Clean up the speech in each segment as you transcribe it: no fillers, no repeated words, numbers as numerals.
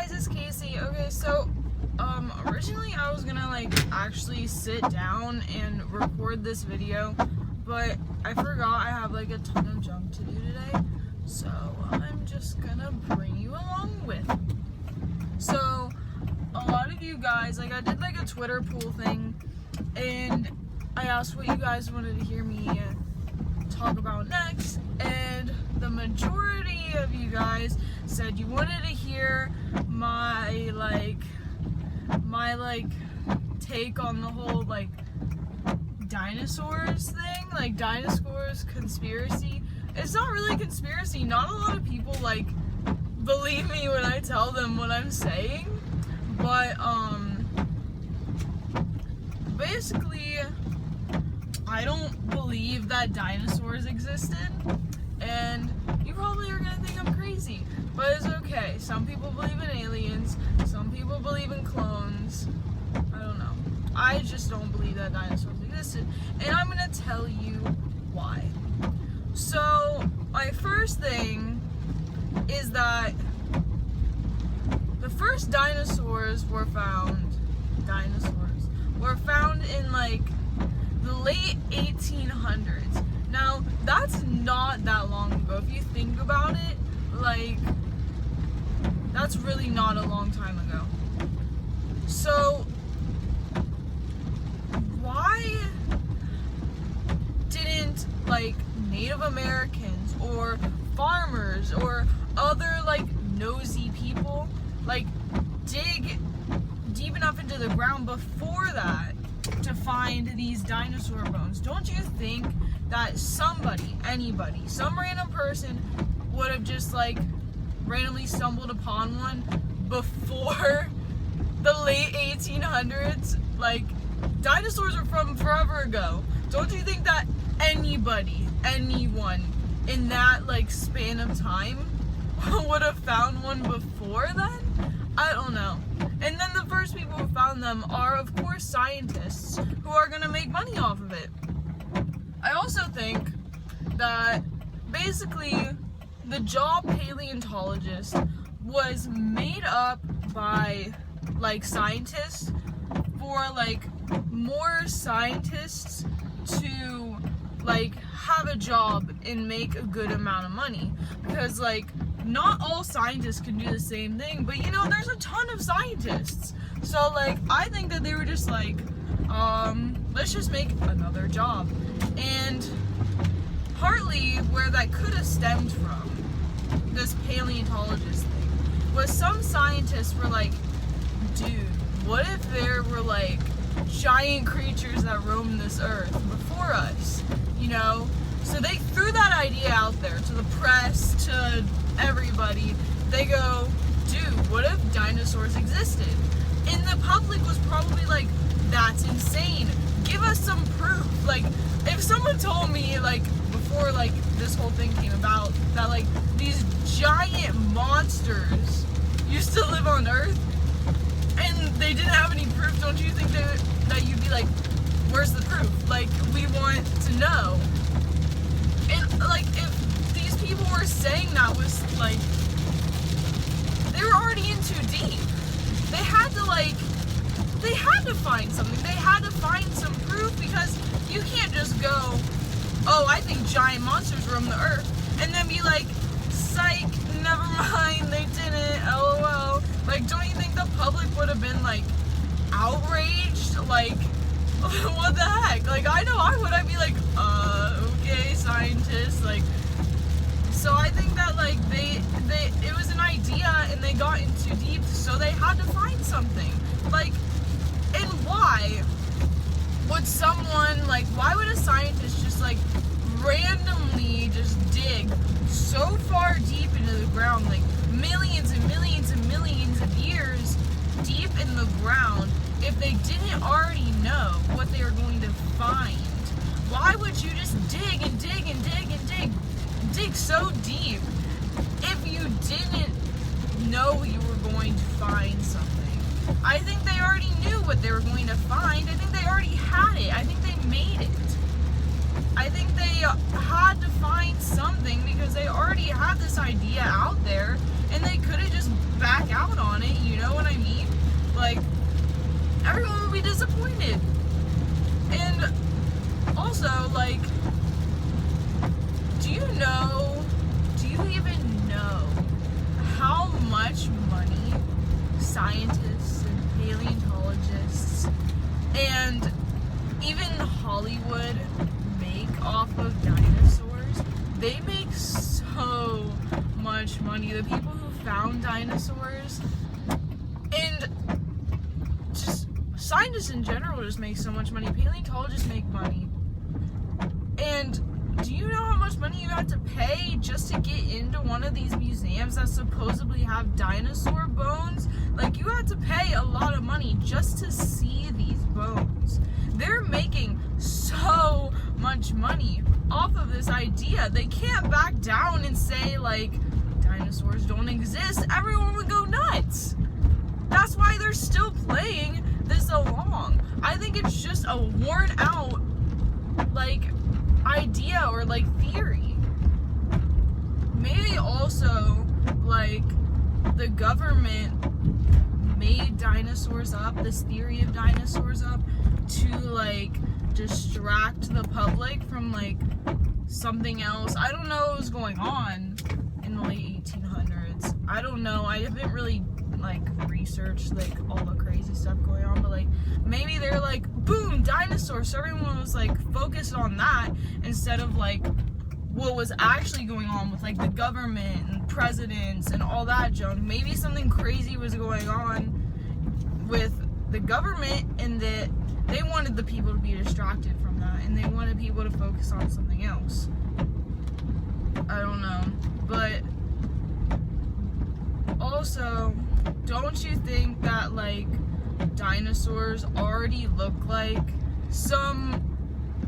guys, it's Casey. Okay, so originally I was gonna actually sit down and record this video, but I forgot I have a ton of junk to do today, so I'm just gonna bring you along with me. So a lot of you guys, I did a Twitter poll thing, and I asked what you guys wanted to hear me talk about next, and the majority of you guys said you wanted to hear my take on the whole dinosaurs thing, dinosaurs conspiracy. It's not really a conspiracy. Not a lot of people believe me when I tell them what I'm saying, but basically I don't believe that dinosaurs existed, and you probably are gonna think I'm crazy, but it's okay. Some people believe in aliens, some people believe in clones. I don't know. I just don't believe that dinosaurs existed, and I'm gonna tell you why. So my first thing is that the first dinosaurs were found in the late 1800s. Now, that's not that long ago. If you think about it, that's really not a long time ago. So, why didn't, Native Americans or farmers or other, nosy people, dig deep enough into the ground before that to find these dinosaur bones? Don't you think that somebody, anybody, some random person would have just randomly stumbled upon one before the late 1800s? Dinosaurs are from forever ago. Don't you think that anybody, anyone in that span of time would have found one before then? I don't know. And then the first people who found them are, of course, scientists who are going to make money off of it. I also think that basically the job paleontologist was made up by scientists for more scientists to have a job and make a good amount of money, because not all scientists can do the same thing, but there's a ton of scientists. So I think that they were just let's just make another job. And partly where that could have stemmed from, this paleontologist thing, was some scientists were dude, what if there were giant creatures that roamed this earth before us, So they threw that idea out there to the press, to everybody. They go, dude, what if dinosaurs existed? And the public was probably that's insane. Give us some proof. If someone told me, before, this whole thing came about, that, these giant monsters used to live on Earth, and they didn't have any proof, don't you think that you'd be where's the proof? We want to know. And, if these people were saying that was, they were already in too deep. They had to find something. They had to find some proof, because you can't just go, oh, I think giant monsters roam the earth, and then be psych, never mind, they didn't, LOL. Don't you think the public would have been, outraged? What the heck? I know I would. I'd be okay, scientists, so I think that, it was an idea, and they got in too deep, so they had to find something. And why would someone, why would a scientist just, randomly just dig so far deep into the ground, millions and millions and millions of years deep in the ground, if they didn't already know what they were going to find? Why would you just dig and dig and dig and dig so deep if you didn't know you were going to find something? I think they already knew what they were going to find. I think they already had it. I think they made it. I think they had to find something because they already had this idea out there, and they could have just back out on it, the people who found dinosaurs, and just scientists in general just make so much money. Paleontologists make money. And do you know how much money you have to pay just to get into one of these museums that supposedly have dinosaur bones? Like, you have to pay a lot of money just to see these bones. They're making so much money off of this idea. They can't back down and say, like, dinosaurs don't exist. Everyone would go nuts. That's why they're still playing this along. I think it's just a worn out, like, idea or like theory. Maybe also, like, the government made dinosaurs up, this theory of dinosaurs up, to like distract the public from like something else. I don't know what was going on in the late 1800s. I don't know. I haven't really like researched like all the crazy stuff going on, but like maybe they're like, boom, dinosaurs, so everyone was like focused on that instead of like what was actually going on with like the government and presidents and all that junk. Maybe something crazy was going on with the government, and that they wanted the people to be distracted from that, and they wanted people to focus on something else. I don't know, but also, don't you think that like dinosaurs already look like some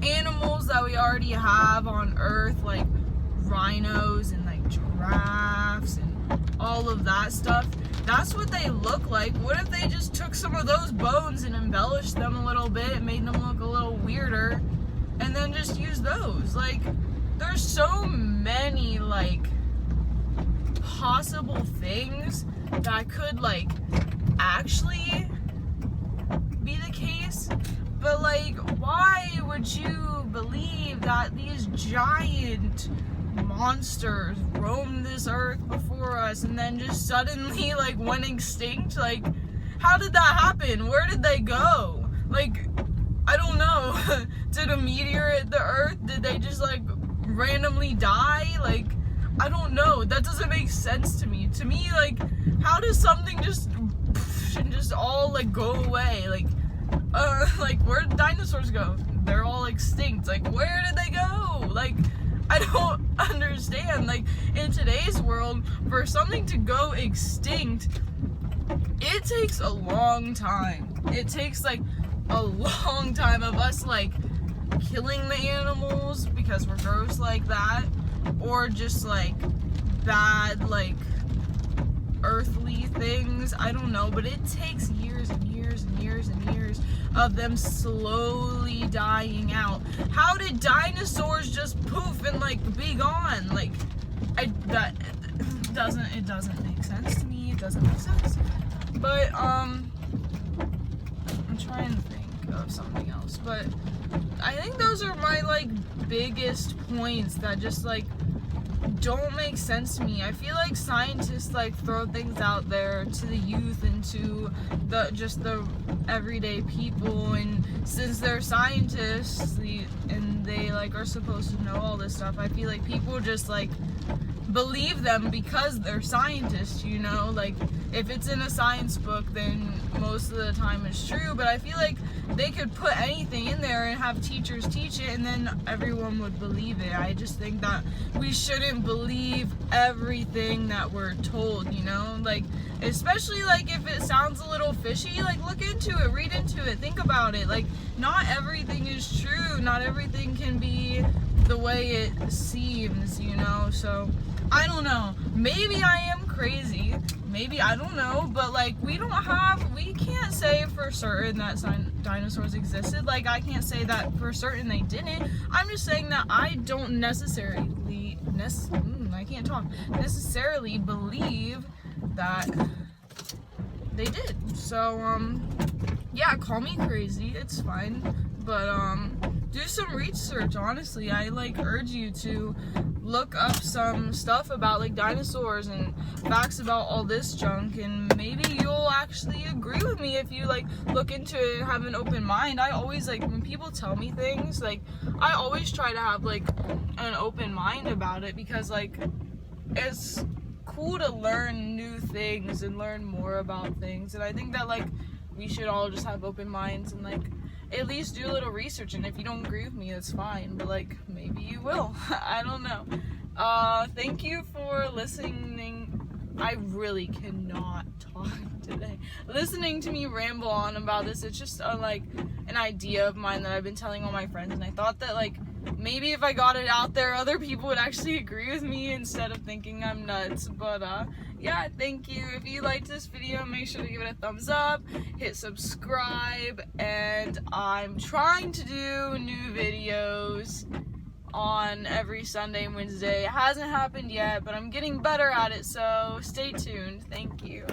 animals that we already have on Earth, like rhinos and like giraffes and all of that stuff? That's what they look like. What if they just took some of those bones and embellished them a little bit, made them look a little weirder, and then just use those? Like, there's so many like possible things that could like actually be the case, but like, why would you believe that these giant monsters roamed this earth before us and then just suddenly like went extinct? Like, how did that happen? Where did they go? Like, I don't know. Did a meteor hit the earth? Did they just like randomly die? Like, I don't know. That doesn't make sense to me. To me, like, how does something just and just all like go away? Like where did dinosaurs go? They're all extinct. Like, where did they go? Like, I don't understand. Like, in today's world, for something to go extinct, it takes a long time. It takes like a long time of us like killing the animals because we're gross like that, or just like bad like earthly things. I don't know, but it takes years and years and years and years of them slowly dying out. How did dinosaurs just poof and like be gone? Like, it doesn't make sense to me. It doesn't make sense. But I'm trying to think of something else, but I think those are my like biggest points that just like don't make sense to me. I feel like scientists like throw things out there to the youth and to the everyday people, and since they're scientists and they like are supposed to know all this stuff, I feel like people just like believe them because they're scientists, you know? Like, if it's in a science book, then most of the time it's true, but I feel like they could put anything in there and have teachers teach it, and then everyone would believe it. I just think that we shouldn't believe everything that we're told, you know? Like, especially like if it sounds a little fishy, like look into it, read into it, think about it. Like, not everything is true, not everything can be the way it seems, you know? So I don't know, maybe I am crazy, maybe, I don't know, but like we can't say for certain that dinosaurs existed. Like, I can't say that for certain they didn't. I'm just saying that I don't necessarily believe that they did. So yeah, call me crazy, it's fine, but do some research. Honestly, I like urge you to look up some stuff about like dinosaurs and facts about all this junk, and maybe you'll actually agree with me if you like look into it and have an open mind. I always like, when people tell me things, like I always try to have like an open mind about it, because like it's cool to learn new things and learn more about things, and I think that like we should all just have open minds and like at least do a little research, and if you don't agree with me, that's fine, but like maybe you will. I don't know. Thank you for listening. I really cannot talk today. Listening to me ramble on about this, it's just like an idea of mine that I've been telling all my friends, and I thought that like maybe if I got it out there, other people would actually agree with me instead of thinking I'm nuts. But yeah, thank you. If you liked this video, make sure to give it a thumbs up, hit subscribe, and I'm trying to do new videos on every Sunday and Wednesday. It hasn't happened yet, but I'm getting better at it, so stay tuned. Thank you.